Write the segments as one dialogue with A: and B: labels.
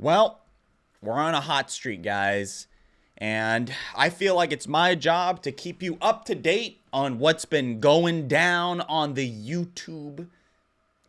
A: Well, we're on a hot streak, guys. And I feel like it's my job to keep you up to date on what's been going down on the YouTube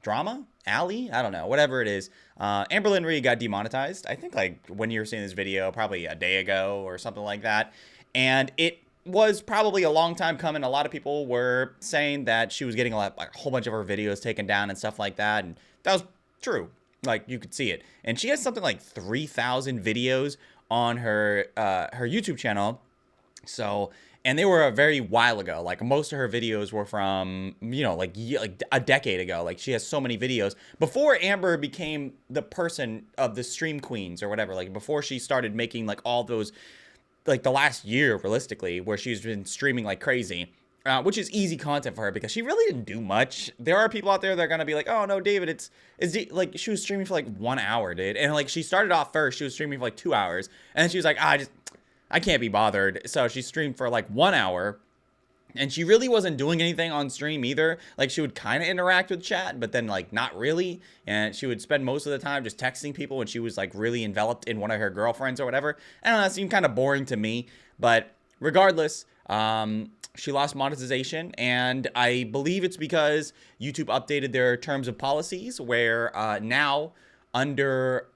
A: drama alley. I don't know, whatever it is. Amberlynn Reid got demonetized. I think like when you were seeing this video, probably a day ago or something like that. And it was probably a long time coming. A lot of people were saying that she was getting like a whole bunch of her videos taken down and stuff like that. And that was true. Like, you could see it. And she has something like 3,000 videos on her her YouTube channel. So, and they were a very while ago. Like, most of her videos were from, like a decade ago. Like, she has so many videos before Amber became the person of the stream queens or whatever. Like, before she started making like all those, like the last year realistically, where she's been streaming like crazy. Which is easy content for her because she really didn't do much. There are people out there that are gonna be like, "Oh no, David, it's like she was streaming for like 1 hour, dude." And like she started off first, she was streaming for like 2 hours, and then she was like, I can't be bothered." So she streamed for like 1 hour, and she really wasn't doing anything on stream either. Like, she would kind of interact with chat, but then like not really. And she would spend most of the time just texting people when she was like really enveloped in one of her girlfriends or whatever. I don't know, that seemed kind of boring to me, but regardless, she lost monetization, and I believe it's because YouTube updated their terms of policies where now under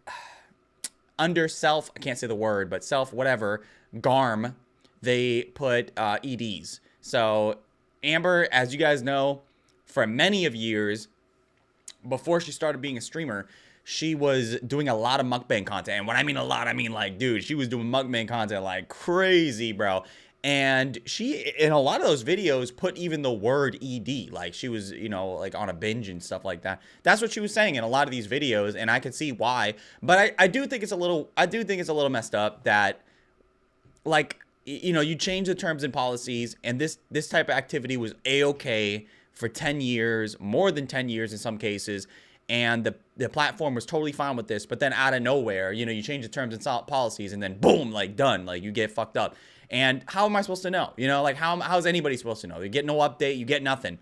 A: self, I can't say the word, but self whatever, GARM, they put EDs. So Amber, as you guys know, for many of years, before she started being a streamer, she was doing a lot of mukbang content. And when I mean a lot, I mean like, dude, she was doing mukbang content like crazy, bro. And she, in a lot of those videos, put even the word ED. Like, she was, like on a binge and stuff like that. That's what she was saying in a lot of these videos, and I could see why. But I do think it's a little messed up that, like, you change the terms and policies, and this type of activity was A-okay for 10 years, more than 10 years in some cases. And the platform was totally fine with this, but then out of nowhere, you change the terms and policies, and then boom, like done, like you get fucked up. And how am I supposed to know? Like how's anybody supposed to know? You get no update, you get nothing.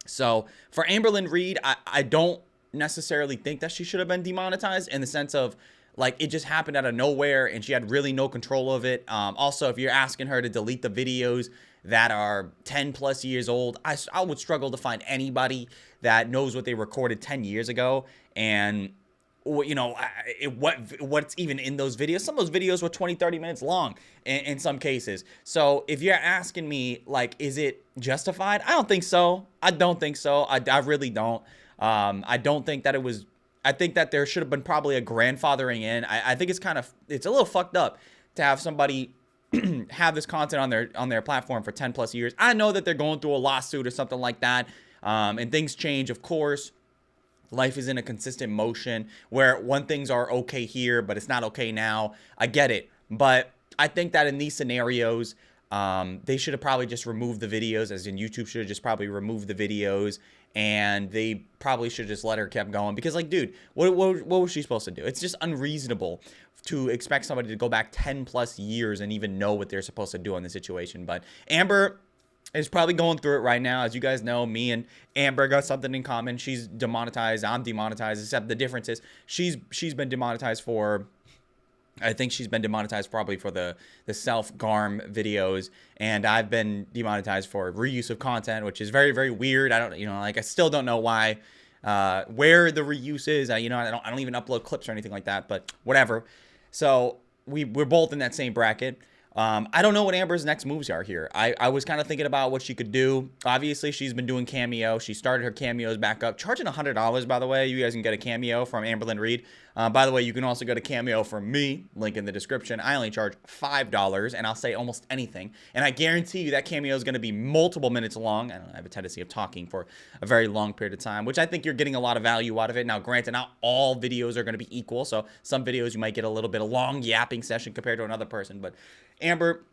A: So for Amberlynn Reid, I don't necessarily think that she should have been demonetized, in the sense of like it just happened out of nowhere and she had really no control of it. Also, if you're asking her to delete the videos that are 10 plus years old, I would struggle to find anybody that knows what they recorded 10 years ago and what's even in those videos. Some of those videos were 20-30 minutes long in some cases. So if you're asking me, like, is it justified? I don't think so. I really don't. I don't think that it was. I think that there should have been probably a grandfathering in. I think it's a little fucked up to have somebody have this content on their platform for 10 plus years. I know that they're going through a lawsuit or something like that, and things change, of course. Life is in a consistent motion where things are okay here, but it's not okay now. I get it. But I think that in these scenarios, they should have probably just removed the videos, as in YouTube should have just probably removed the videos, and they probably should have just let her keep going. Because, like, dude, what was she supposed to do? It's just unreasonable to expect somebody to go back 10 plus years and even know what they're supposed to do in the situation. But Amber is probably going through it right now. As you guys know, me and Amber got something in common. She's demonetized, I'm demonetized, except the difference is she's been demonetized for, I think she's been demonetized probably for the self-garm videos, and I've been demonetized for reuse of content, which is very, very weird. I don't, I still don't know why, where the reuse is. I don't even upload clips or anything like that, but whatever. So we're both in that same bracket. I don't know what Amber's next moves are here. I was kind of thinking about what she could do. Obviously, she's been doing Cameo. She started her Cameos back up, charging $100, by the way. You guys can get a Cameo from Amberlynn Reid. By the way, you can also get a Cameo from me, link in the description. I only charge $5, and I'll say almost anything. And I guarantee you that Cameo is going to be multiple minutes long. I have a tendency of talking for a very long period of time, which I think you're getting a lot of value out of it. Now, granted, not all videos are going to be equal. So some videos you might get a little bit of long yapping session compared to another person, but Amber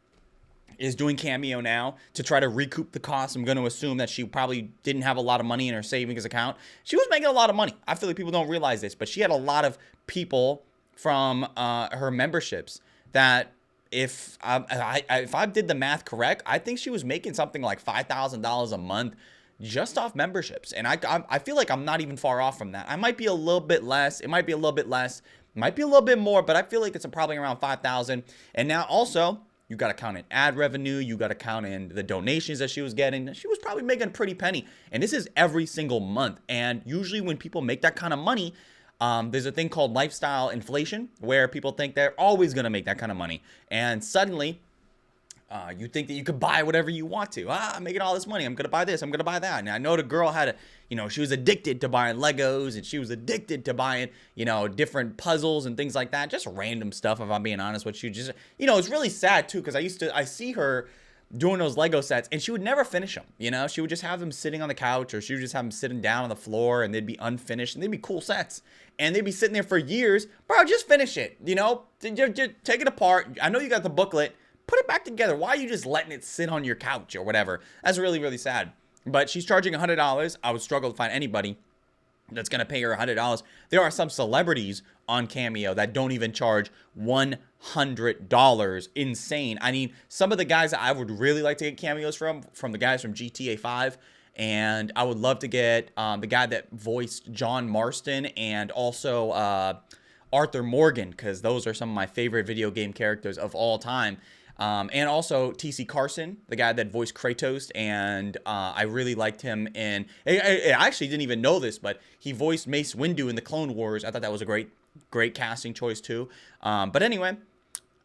A: is doing Cameo now to try to recoup the costs. I'm going to assume that she probably didn't have a lot of money in her savings account. She was making a lot of money. I feel like people don't realize this, but she had a lot of people from her memberships that if I did the math correct, I think she was making something like $5,000 a month just off memberships. And I feel like I'm not even far off from that. I might be a little bit less. It might be a little bit less. Might be a little bit more, but I feel like it's probably around 5,000. And now also, you got to count in ad revenue. You got to count in the donations that she was getting. She was probably making a pretty penny. And this is every single month. And usually when people make that kind of money, there's a thing called lifestyle inflation where people think they're always going to make that kind of money. And suddenly, you think that you could buy whatever you want to. I'm making all this money. I'm going to buy this. I'm going to buy that. And I know the girl had she was addicted to buying Legos, and she was addicted to buying, different puzzles and things like that. Just random stuff, if I'm being honest with you. Just, it's really sad too, because I see her doing those Lego sets, and she would never finish them. She would just have them sitting on the couch, or she would just have them sitting down on the floor, and they'd be unfinished, and they'd be cool sets. And they'd be sitting there for years. Bro, just finish it, just take it apart. I know you got the booklet. Put it back together. Why are you just letting it sit on your couch or whatever? That's really, really sad. But she's charging $100. I would struggle to find anybody that's going to pay her $100. There are some celebrities on Cameo that don't even charge $100. Insane. I mean, some of the guys that I would really like to get cameos from the guys from GTA 5. And I would love to get the guy that voiced John Marston, and also Arthur Morgan, because those are some of my favorite video game characters of all time. And also TC Carson, the guy that voiced Kratos, and I really liked him in. I actually didn't even know this, but he voiced Mace Windu in the Clone Wars. I thought that was a great casting choice too. But anyway,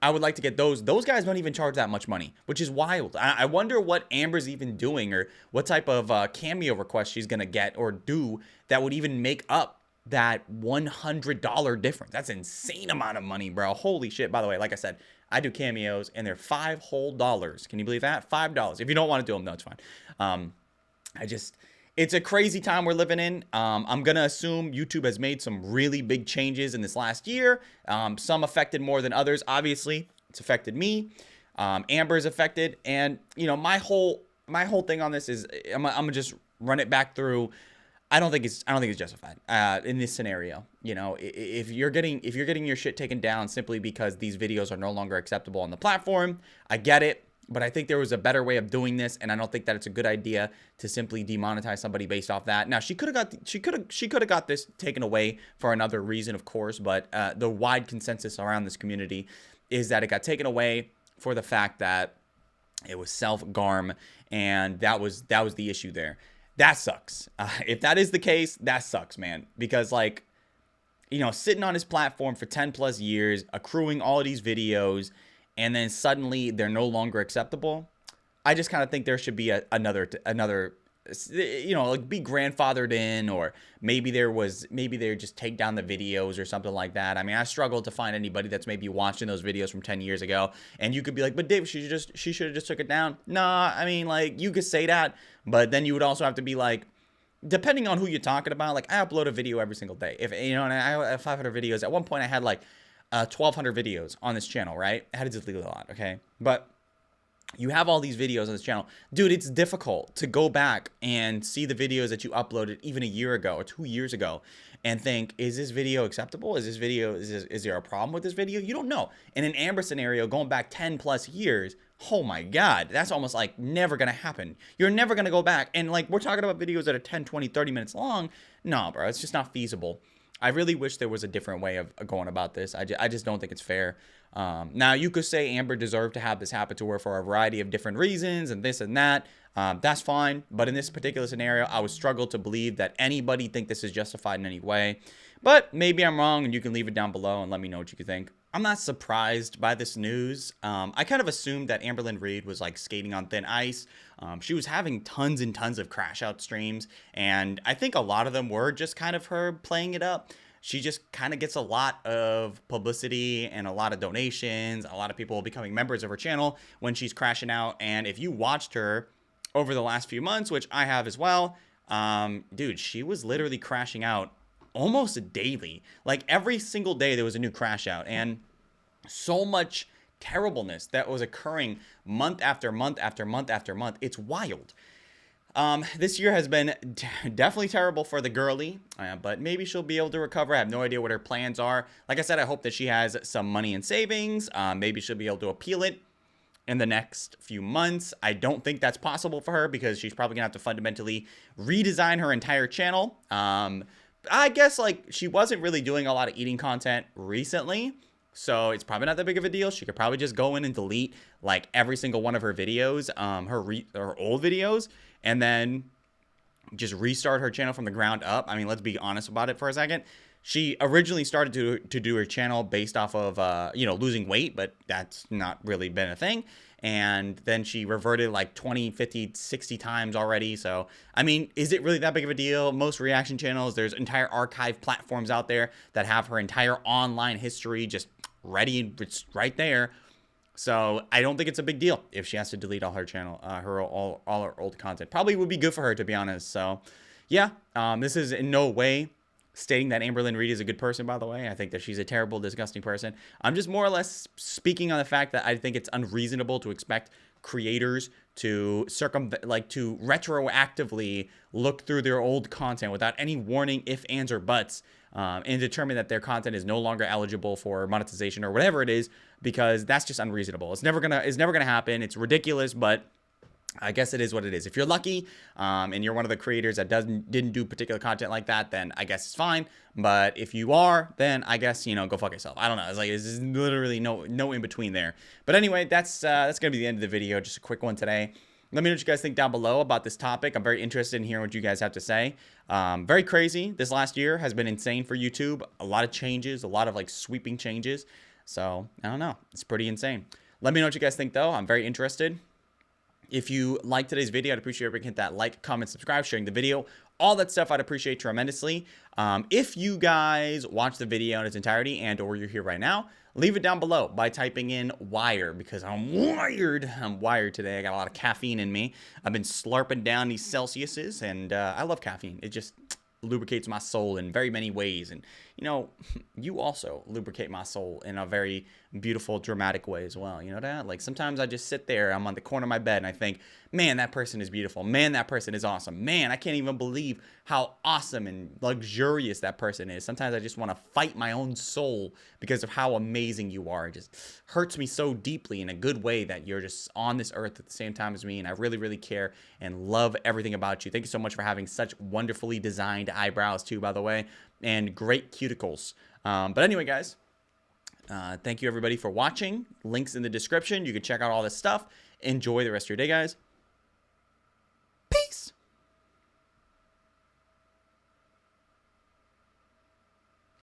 A: I would like to get those. Those guys don't even charge that much money, which is wild. I wonder what Amber's even doing, or what type of cameo request she's gonna get or do that would even make up that $100 difference. That's an insane amount of money, bro. Holy shit. By the way, like I said, I do cameos, and they're $5 whole. Can you believe that? $5. If you don't want to do them, no, it's fine. It's a crazy time we're living in. I'm going to assume YouTube has made some really big changes in this last year. Some affected more than others. Obviously, it's affected me. Amber's affected. And, my whole thing on this is, I'm going to just run it back through. I don't think it's justified in this scenario. If you're getting your shit taken down simply because these videos are no longer acceptable on the platform, I get it. But I think there was a better way of doing this, and I don't think that it's a good idea to simply demonetize somebody based off that. Now, she could have got this taken away for another reason, of course. But the wide consensus around this community is that it got taken away for the fact that it was self-garm, and that was the issue there. That sucks. If that is the case, that sucks, man. Because, sitting on his platform for 10 plus years, accruing all of these videos, and then suddenly they're no longer acceptable. I just kind of think there should be another, be grandfathered in, or maybe they just take down the videos or something like that. I mean, I struggled to find anybody that's maybe watching those videos from 10 years ago, and you could be like, but Dave, she should have just took it down. Nah, I mean, you could say that, but then you would also have to be like, depending on who you're talking about, I upload a video every single day. If and I have 500 videos. At one point, I had 1,200 videos on this channel, right? I had to delete a lot, okay? But you have all these videos on this channel. Dude, it's difficult to go back and see the videos that you uploaded even a year ago or 2 years ago and think, is this video acceptable? Is there a problem with this video? You don't know. In an Amber scenario, going back 10 plus years, oh my God, that's almost never going to happen. You're never going to go back. And we're talking about videos that are 10, 20, 30 minutes long. No, bro, it's just not feasible. I really wish there was a different way of going about this. I just don't think it's fair. Now, you could say Amber deserved to have this happen to her for a variety of different reasons and this and that. That's fine. But in this particular scenario, I would struggle to believe that anybody think this is justified in any way. But maybe I'm wrong, and you can leave it down below and let me know what you think. I'm not surprised by this news. I kind of assumed that Amberlynn Reid was skating on thin ice. She was having tons and tons of crash out streams, and I think a lot of them were just kind of her playing it up. She just kind of gets a lot of publicity and a lot of donations, a lot of people becoming members of her channel when she's crashing out. And if you watched her over the last few months, which I have as well, dude, she was literally crashing out almost daily. Every single day there was a new crash out, and so much terribleness that was occurring month after month after month after month. It's wild. This year has been definitely terrible for the girly, but maybe she'll be able to recover. I have no idea what her plans are. Like I said, I hope that she has some money in savings. Maybe she'll be able to appeal it in the next few months. I don't think that's possible for her because she's probably gonna have to fundamentally redesign her entire channel. I guess like she wasn't really doing a lot of eating content recently. So it's probably not that big of a deal. She could probably just go in and delete like every single one of her videos, her old videos, and then just restart her channel from the ground up. I mean, let's be honest about it for a second. She originally started to do her channel based off of, losing weight, but that's not really been a thing. And then she reverted like 20, 50, 60 times already. So, I mean, is it really that big of a deal? Most reaction channels, there's entire archive platforms out there that have her entire online history just ready. It's right there. So I don't think it's a big deal if she has to delete all her channel, all her old content. Probably would be good for her, to be honest. So, yeah, this is in no way stating that Amberlynn Reid is a good person, by the way. I think that she's a terrible, disgusting person. I'm just more or less speaking on the fact that I think it's unreasonable to expect creators to to retroactively look through their old content without any warning, if, ands, or buts, and determine that their content is no longer eligible for monetization or whatever it is, because that's just unreasonable. It's never gonna happen. It's ridiculous, but I guess it is what it is. If you're lucky, and you're one of the creators that didn't do particular content like that, then I guess it's fine. But if you are, then I guess, go fuck yourself. I don't know. It's like, there's literally no in between there. But anyway, that's gonna be the end of the video. Just a quick one today. Let me know what you guys think down below about this topic. I'm very interested in hearing what you guys have to say. Very crazy. This last year has been insane for YouTube. A lot of changes, a lot of like sweeping changes. So I don't know. It's pretty insane. Let me know what you guys think though. I'm very interested. If you like today's video, I'd appreciate if you can hit that like, comment, subscribe, sharing the video. All that stuff I'd appreciate tremendously. If you guys watch the video in its entirety and or you're here right now, leave it down below by typing in wire, because I'm wired. I'm wired today. I got a lot of caffeine in me. I've been slurping down these Celsiuses, and I love caffeine. It just lubricates my soul in very many ways. And, you also lubricate my soul in a very beautiful, dramatic way as well. You know that? Like, sometimes I just sit there, I'm on the corner of my bed, and I think, man, that person is beautiful. Man, that person is awesome. Man, I can't even believe how awesome and luxurious that person is. Sometimes I just want to fight my own soul because of how amazing you are. It just hurts me so deeply in a good way that you're just on this earth at the same time as me, and I really, really care and love everything about you. Thank you so much for having such wonderfully designed eyebrows too, by the way, and great cuticles. But anyway, guys, thank you everybody for watching. Links in the description. You can check out all this stuff. Enjoy the rest of your day, guys.